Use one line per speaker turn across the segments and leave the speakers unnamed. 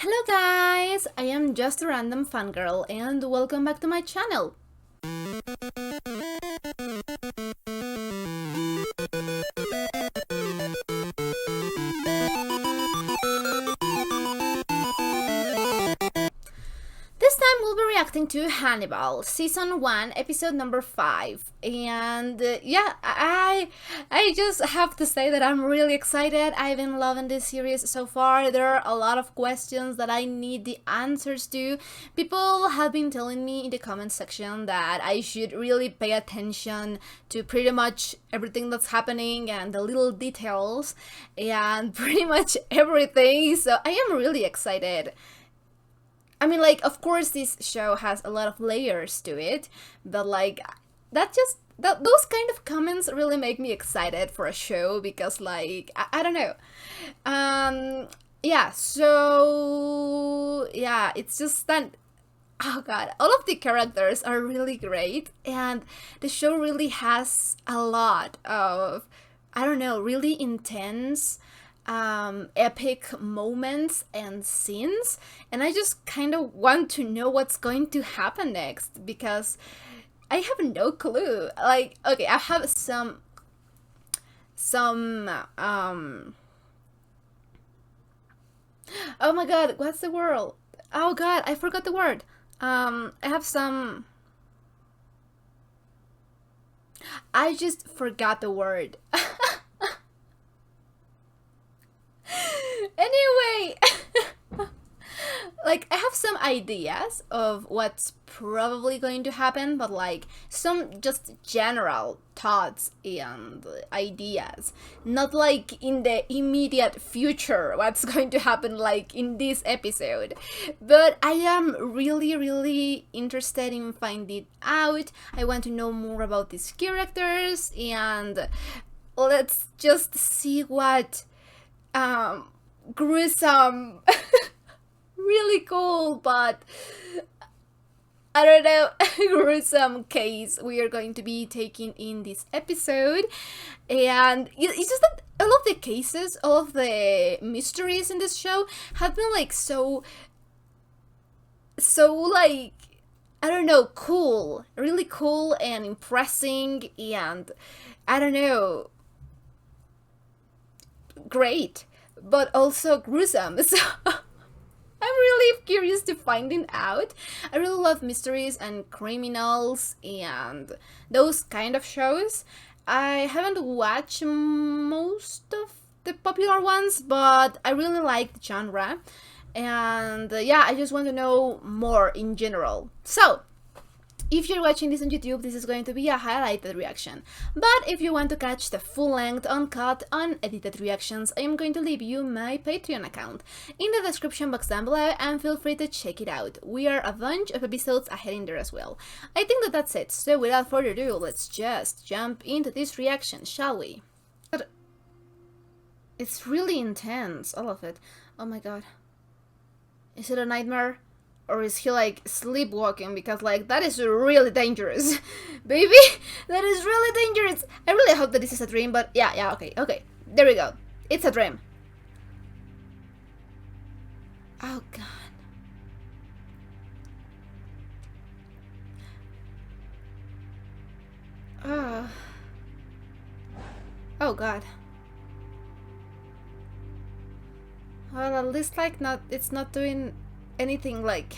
Hello guys, I am just a random fangirl and welcome back to my channel. This time we'll be reacting to Hannibal, Season 1, Episode number 5. And I just have to say that I'm really excited. I've been loving this series so far. There are a lot of questions that I need the answers to. People have been telling me in the comment section that I should really pay attention to pretty much everything that's happening and the little details and pretty much everything. So I am really excited. I mean, like, of course this show has a lot of layers to it, but like, those kind of comments really make me excited for a show because, like, I don't know. Yeah, so, yeah, it's just that, oh god, all of the characters are really great, and the show really has a lot of, I don't know, really intense epic moments and scenes, and I just kind of want to know what's going to happen next because I have no clue. Like, okay, I have some oh my god, what's the word? Oh god, I forgot the word. I have some, I just forgot the word. Anyway, like, I have some ideas of what's probably going to happen, but like some just general thoughts and ideas, not like in the immediate future what's going to happen like in this episode. But I am really interested in finding out. I want to know more about these characters, and let's just see what gruesome really cool, but I don't know, gruesome case we are going to be taking in this episode. And it's just that all of the cases, all of the mysteries in this show have been like so like, I don't know, cool, really cool and impressing, and I don't know, great, but also gruesome. So I'm really curious to finding out. I really love mysteries and criminals and those kind of shows. I haven't watched most of the popular ones, but I really like the genre. And yeah, I just want to know more in general. So, if you're watching this on YouTube, this is going to be a highlighted reaction. But if you want to catch the full-length, uncut, unedited reactions, I am going to leave you my Patreon account in the description box down below, and feel free to check it out. We are a bunch of episodes ahead in there as well. I think that's it, so without further ado, let's just jump into this reaction, shall we? But it's really intense, all of it. Oh my god. Is it a nightmare? Or is he like sleepwalking? Because like, that is really dangerous. Baby, that is really dangerous. I really hope that this is a dream, but yeah, okay. There we go. It's a dream. Oh god. Oh. Oh god. Well, at least like it's not doing anything like,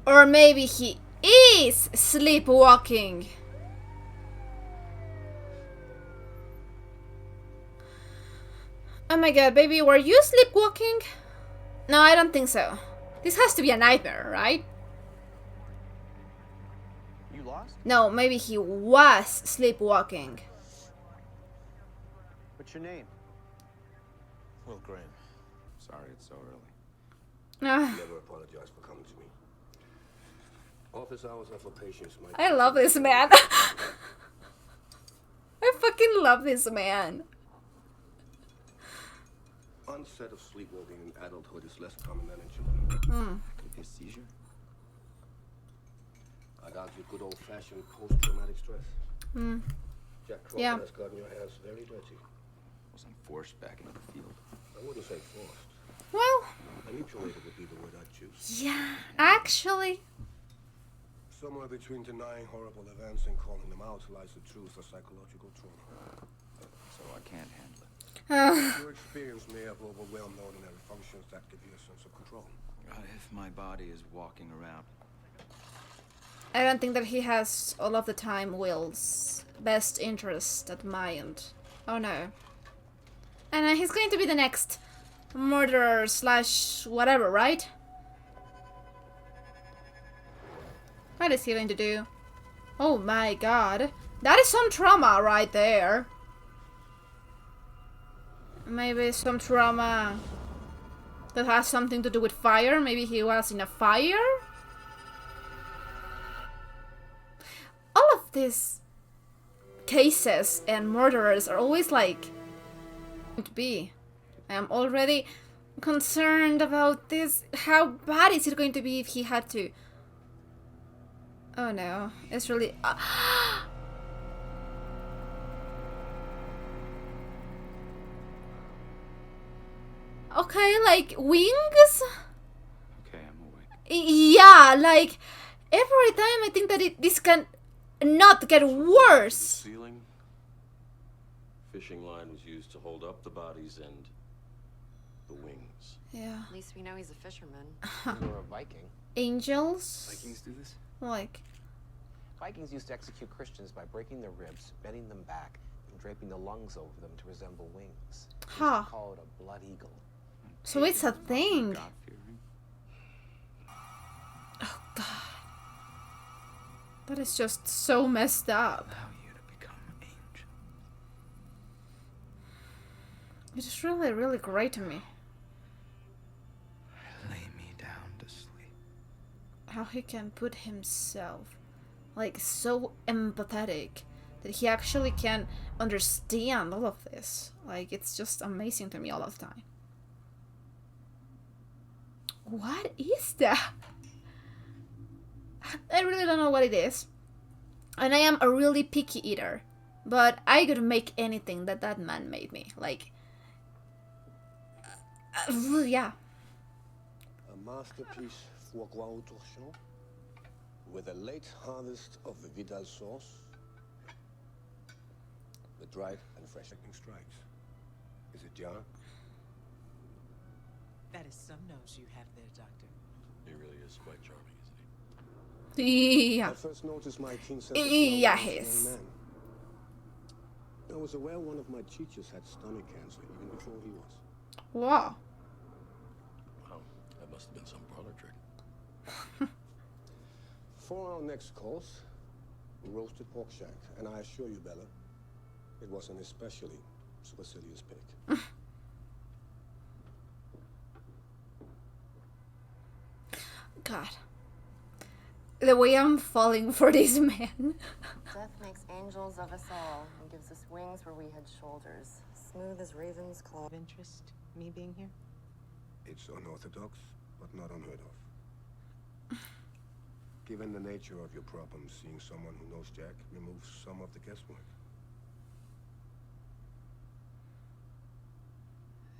or maybe he is sleepwalking. Oh my god, baby, were you sleepwalking? No, I don't think so. This has to be a nightmare, right?
You lost?
No, maybe he was sleepwalking.
What's your name?
Will Graham. Sorry it's so early.
Never apologize for coming to me. Office hours are for patients.
I love this man. I fucking love this man.
Onset of sleepwalking in adulthood is less common than in children.
Could be a seizure?
I got you good old-fashioned post-traumatic stress.
Hmm.
Jack Crawford
Yeah.
has gotten your hands very dirty.
Wasn't forced back into the field.
I wouldn't say forced.
Well,
Manipulated would be the word I'd choose.
yeah, actually.
Somewhere between denying horrible events and calling them out lies the truth of psychological trauma.
So I can't handle it.
Your experience may have overwhelmed ordinary functions that give you a sense of control.
If my body is walking around.
I don't think that he has all of the time Will's best interest at mind. Oh no. And he's going to be the next murderer slash whatever, right? What is he going to do? Oh my god. That is some trauma right there. Maybe some trauma that has something to do with fire. Maybe he was in a fire? All of these cases and murderers are always like to be. I am already concerned about this. How bad is it going to be if he had to? Oh no, it's really. Okay, like wings?
Okay, I'm awake.
Yeah, like every time I think that this can not get worse.
Ceiling. Fishing line was used to hold up the bodies and the wings.
Yeah.
At least we know he's a fisherman.
You're a Viking.
Angels?
Vikings do this?
Like,
Vikings used to execute Christians by breaking their ribs, bending them back, and draping the lungs over them to resemble wings. They used to
Huh.
call it a blood eagle.
so it's a thing.
God-fearing.
Oh god. That is just so messed up.
Allow you to become angel.
It is really, really great to me.
Lay me down to sleep.
How he can put himself like so empathetic that he actually can understand all of this. Like, it's just amazing to me all of the time. What is that? I really don't know what it is. And I am a really picky eater. But I could make anything that that man made me. Like, yeah.
A masterpiece foie gras au torchon with a late harvest of the Vidal sauce, the dried and fresh lightning strikes. Is it Jar?
That is some nose you have there, Doctor.
He really is quite charming, isn't he?
Yeah.
I first noticed my keen sense of smell
Yeah,
when I was a
his.
young man. I was aware one of my teachers had stomach cancer even before he was.
Wow.
Wow, that must have been some parlor trick.
For our next course, roasted pork shank, and I assure you, Bella, it was an especially supercilious pig.
God. The way I'm falling for this man.
Death makes angels of us all and gives us wings where we had shoulders. Smooth as raven's claw.
Of interest, me being here?
It's unorthodox, but not unheard of. Given the nature of your problem, seeing someone who knows Jack removes some of the guesswork.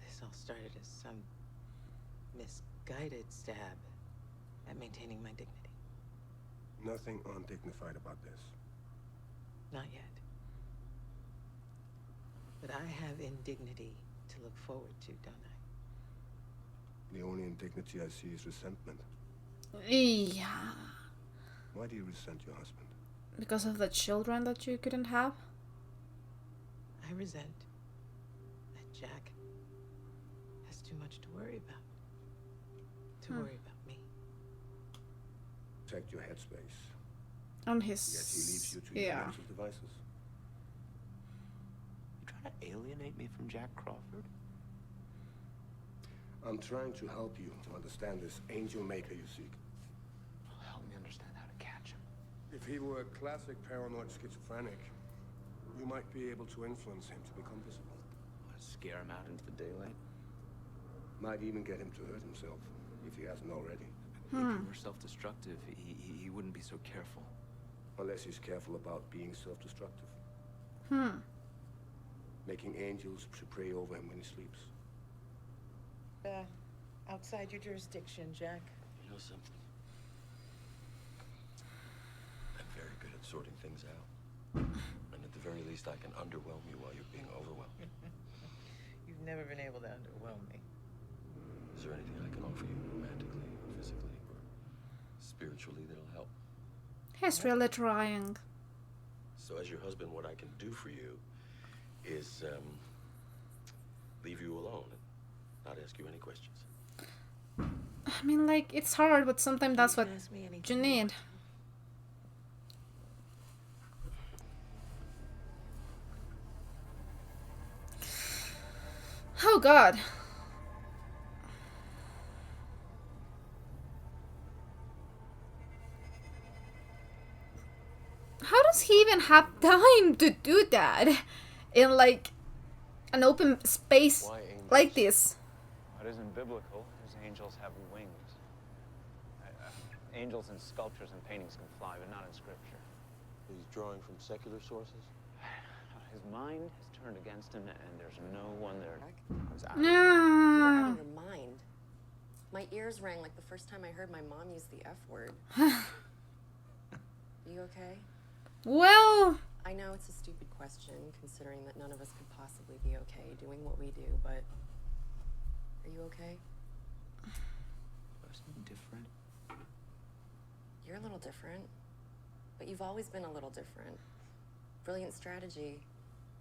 This all started as some misguided stab at maintaining my dignity.
Nothing undignified about this.
Not yet. But I have indignity to look forward to, don't I?
The only indignity I see is resentment.
Yeah.
Why do you resent your husband?
Because of the children that you couldn't have?
I resent that Jack has too much to worry about. To worry about me.
Protect your headspace.
On
Yet he
his.
leaves you to your
Yeah.
mental devices.
You trying to alienate me from Jack Crawford?
I'm trying to help you to understand this angel maker you seek.
Help me understand how to catch him.
If he were a classic paranoid schizophrenic, you might be able to influence him to become visible.
Want to scare him out into the daylight?
Might even get him to hurt himself, if he hasn't already.
If he were self-destructive, he wouldn't be so careful.
Unless he's careful about being self-destructive. Making angels to pray over him when he sleeps.
Outside your jurisdiction, Jack.
You know something? I'm very good at sorting things out. And at the very least, I can underwhelm you while you're being overwhelmed.
You've never been able to underwhelm me.
Is there anything I can offer you romantically, or physically, or spiritually that'll help?
He's really trying.
So as your husband, what I can do for you is leave you alone and not ask you any questions.
I mean, like, it's hard, but sometimes that's what
Ask me
you
anything
need. Oh god. How does he even have time to do that in like an open space
Why angels?
like this?
It isn't biblical, as angels have wings. Angels in sculptures and paintings can fly, but not in scripture.
He's drawing from secular sources?
His mind has turned against him, and there's no one there.
You were out
No.
of your mind. My ears rang like the first time I heard my mom use the F word. You okay?
Well,
I know it's a stupid question, considering that none of us could possibly be okay doing what we do, but are you okay?
Something different.
You're a little different, but you've always been a little different. Brilliant strategy.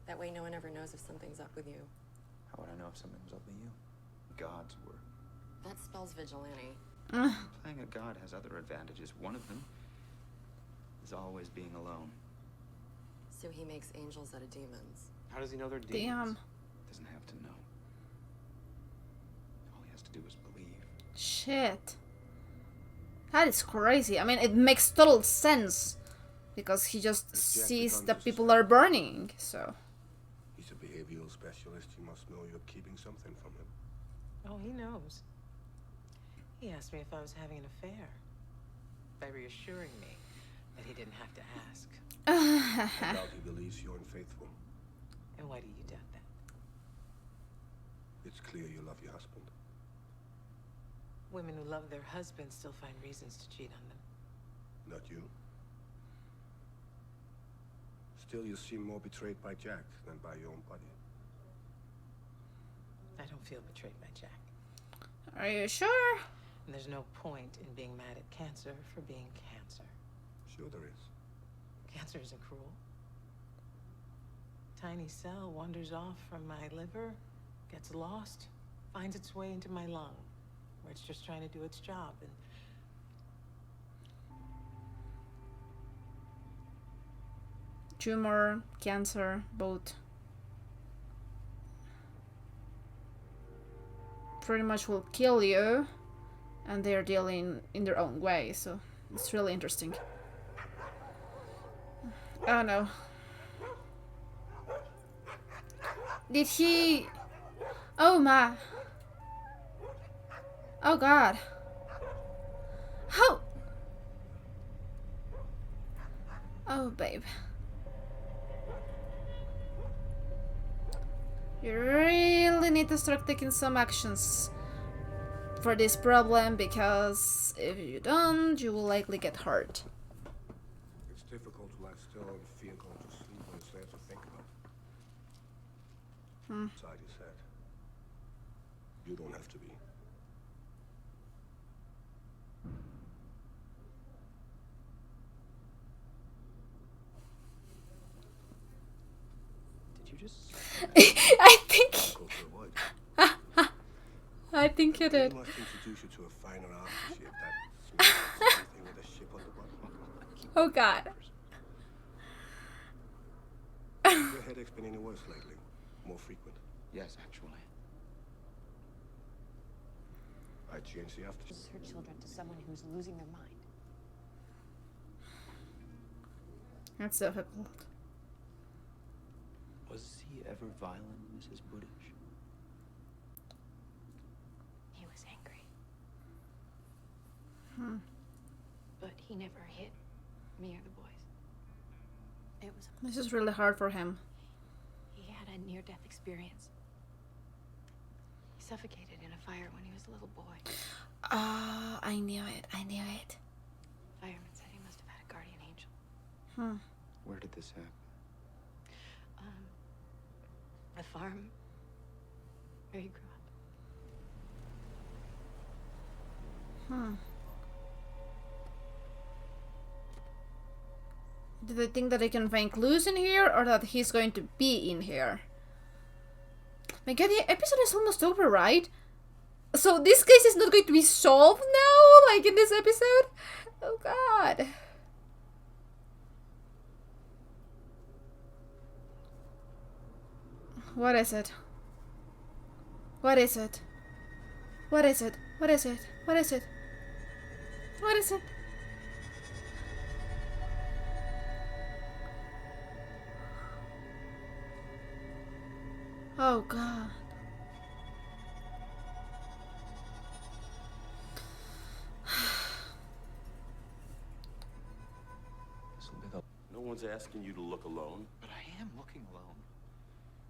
That way no one ever knows if something's up with you.
How would I know if something was up with you? Gods were.
That spells vigilante.
Playing a god has other advantages. One of them is always being alone.
So he makes angels out of demons.
How does he know they're demons?
damn.
Doesn't have to know. All he has to do is believe.
Shit. That is crazy. I mean, it makes total sense. Because he just sees that people are burning, so.
He's a behavioral specialist. You must know you're keeping something from him.
Oh, he knows. He asked me if I was having an affair, by reassuring me that he didn't have to ask.
I doubt he believes you're unfaithful.
And why do you doubt that?
It's clear you love your husband.
Women who love their husbands still find reasons to cheat on them.
Not you. Still, you seem more betrayed by Jack than by your own body.
I don't feel betrayed by Jack.
Are you sure?
And there's no point in being mad at cancer for being cancer.
Sure there is.
Cancer isn't cruel. Tiny cell wanders off from my liver, gets lost, finds its way into my lung, where it's just trying to do its job. And
Tumor, cancer, both. Pretty much will kill you. And they're dealing in their own way, so it's really interesting. Oh no. Did he... Oh my... Oh god. How... Oh babe. You really need to start taking some actions for this problem, because if you don't, you will likely get hurt.
It's difficult to lie still and feel going to sleep when it's there to think about. Inside his head. You don't have to be.
Did you just...
I think...
Go for a while.
I think you did.
We must introduce you to a finer aftershave that smells like something with a ship on the bottom.
Oh god.
Your headache's been any worse lately? More frequent?
Yes, actually.
I changed the aftershave.
Lose her children to someone who's losing their mind.
That's difficult.
Was he ever violent, Mrs. Buddich?
He was angry. But he never hit me or the boys. It was.
This is really hard for him.
He had a near-death experience. He suffocated in a fire when he was a little boy.
Ah, I knew it. I knew it.
Fireman said he must have had a guardian angel.
Where did this happen?
The farm where he grew up.
Do they think that they can find clues in here, or that he's going to be in here? My god, the episode is almost over, right? So this case is not going to be solved now, like in this episode? Oh god. What is it? What is it? What is it? What is it? What is it? What is it? Oh god.
This'll be the... No one's asking you to look alone.
But I am looking alone.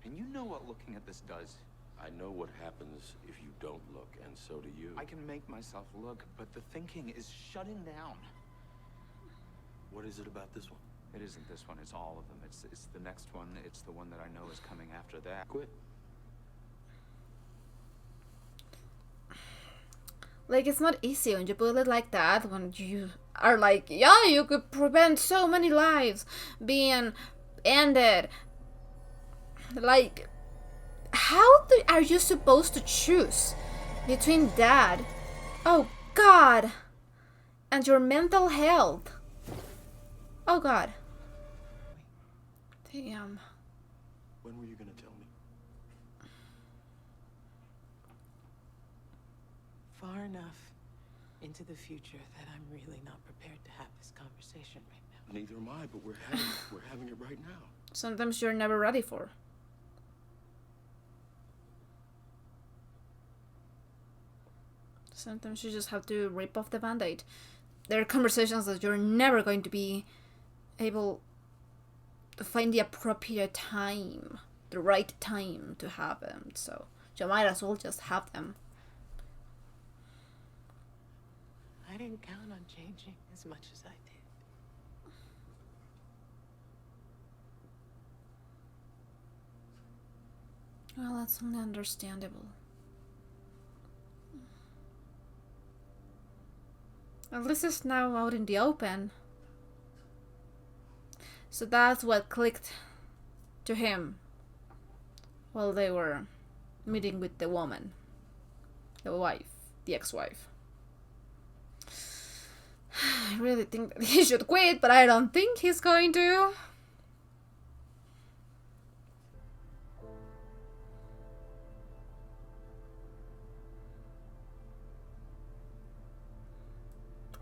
And you know what looking at this does.
I know what happens if you don't look, and so do you.
I can make myself look, but the thinking is shutting down.
What is it about this one?
It isn't this one, it's all of them. It's the next one, it's the one that I know is coming after that.
Quit.
Like, it's not easy when you put it like that, when you are like, yeah, you could prevent so many lives being ended. Like, are you supposed to choose between that, oh god, and your mental health? Oh god. Damn.
When were you gonna tell me?
Far enough into the future that I'm really not prepared to have this conversation right now.
Neither am I, but we're having it right now.
Sometimes you're never ready for. Sometimes you just have to rip off the band-aid. There are conversations that you're never going to be able to find the appropriate time, the right time to have them, so you might as well just have them.
I didn't count on changing as much as I did.
Well, that's only understandable. At least it's now out in the open. So that's what clicked to him while they were meeting with the woman, the wife, the ex-wife. I really think that he should quit, but I don't think he's going to.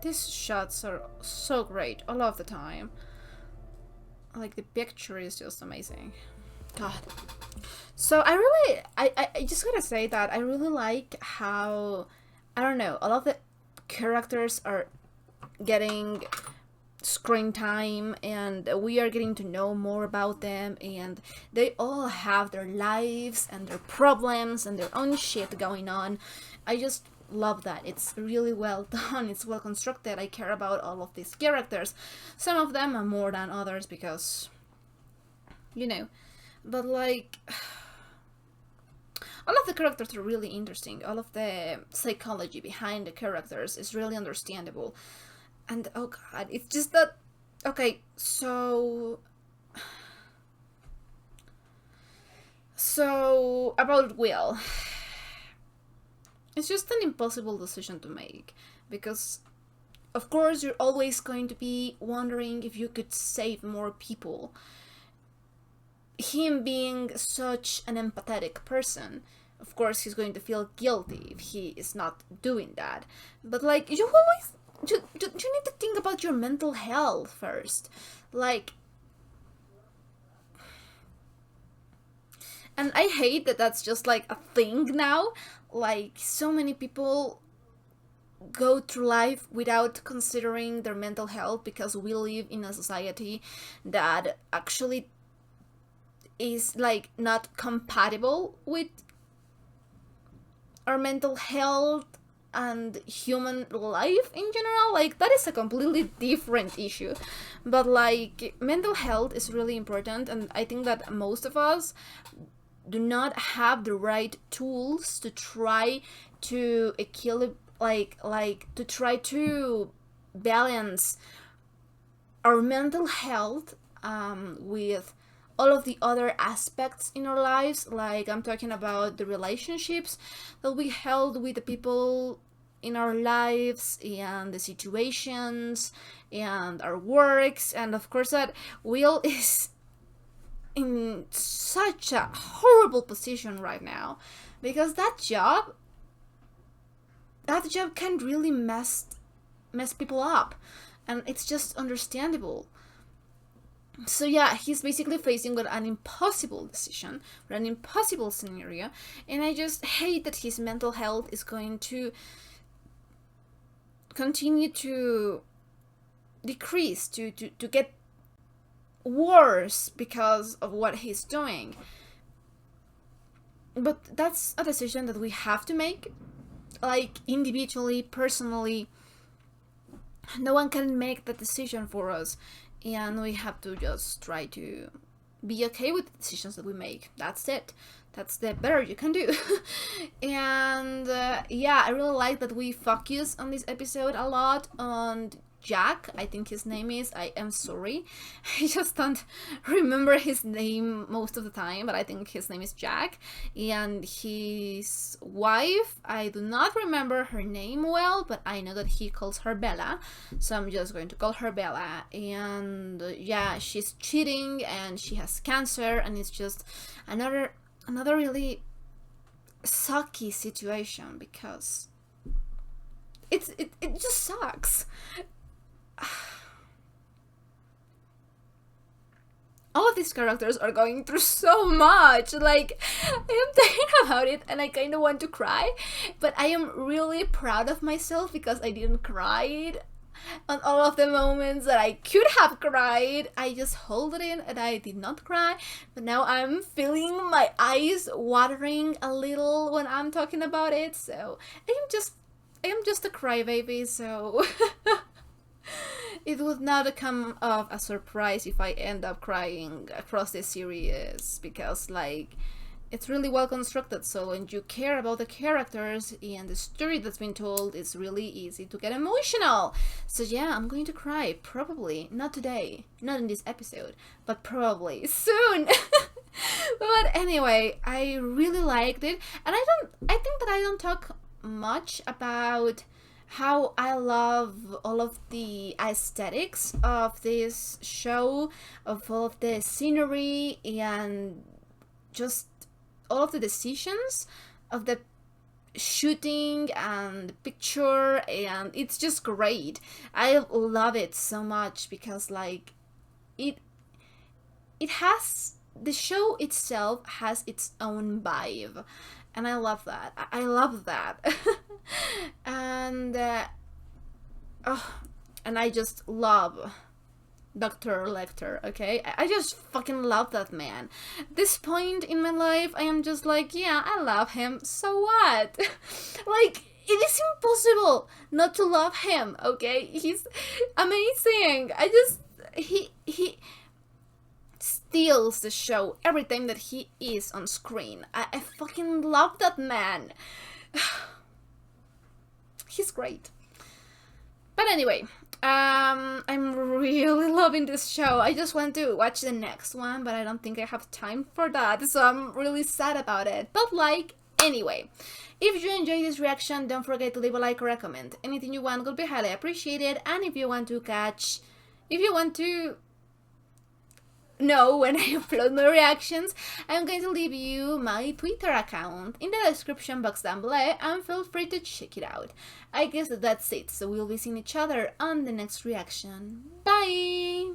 These shots are so great all of the time. Like, the picture is just amazing. God. So I just gotta say that I really like how, I don't know, all of the characters are getting screen time, and we are getting to know more about them, and they all have their lives and their problems and their own shit going on. I just love that. It's really well done. It's well constructed. I care about all of these characters. Some of them are more than others because, you know, but like, all of the characters are really interesting. All of the psychology behind the characters is really understandable. And oh god, it's just that, okay, so about Will. It's just an impossible decision to make, because of course you're always going to be wondering if you could save more people. Him being such an empathetic person, of course he's going to feel guilty if he is not doing that. But like, you need to think about your mental health first. Like, and I hate that that's just like a thing now. Like, so many people go through life without considering their mental health, because we live in a society that actually is like not compatible with our mental health and human life in general. Like, that is a completely different issue, but like mental health is really important, and I think that most of us do not have the right tools to try to to try to balance our mental health with all of the other aspects in our lives. Like, I'm talking about the relationships that we held with the people in our lives, and the situations, and our works, and of course that Will is in such a horrible position right now, because that job can really mess people up, and it's just understandable. So yeah, he's basically facing with an impossible decision, with an impossible scenario, and I just hate that his mental health is going to continue to decrease, to get worse because of what he's doing. But that's a decision that we have to make, like individually, personally. No one can make that decision for us, and we have to just try to be okay with the decisions that we make. That's it. That's the better you can do. And yeah, I really like that we focus on this episode a lot on Jack, I think his name is. I am sorry, I just don't remember his name most of the time, but I think his name is Jack. And his wife, I do not remember her name well, but I know that he calls her Bella, so I'm just going to call her Bella. And yeah, she's cheating and she has cancer, and it's just another really sucky situation, because it just sucks. All of these characters are going through so much. Like, I am thinking about it and I kind of want to cry, but I am really proud of myself because I didn't cry on all of the moments that I could have cried. I just held it in and I did not cry, but now I'm feeling my eyes watering a little when I'm talking about it. So I am just a crybaby, so it would not come of a surprise if I end up crying across this series, because like, it's really well constructed, so when you care about the characters and the story that's been told, it's really easy to get emotional. So yeah, I'm going to cry, probably not today, not in this episode, but probably soon. But anyway, I really liked it, and I think that I don't talk much about how I love all of the aesthetics of this show, of all of the scenery, and just all of the decisions of the shooting and the picture, and it's just great. I love it so much because like it has, the show itself has its own vibe, and I love that. I love that. And and I just love Dr. Lecter, okay? I just fucking love that man. At this point in my life, I am just like, yeah, I love him, so what? Like, it is impossible not to love him, okay? He's amazing. He steals the show every time that he is on screen. I fucking love that man. He's great. But anyway, I'm really loving this show. I just want to watch the next one, but I don't think I have time for that, so I'm really sad about it. But like, anyway, if you enjoyed this reaction, don't forget to leave a like or a comment. Anything you want will be highly appreciated, and if you want to know when I upload my reactions, I'm going to leave you my Twitter account in the description box down below, and feel free to check it out. I guess that's it, so we'll be seeing each other on the next reaction. Bye!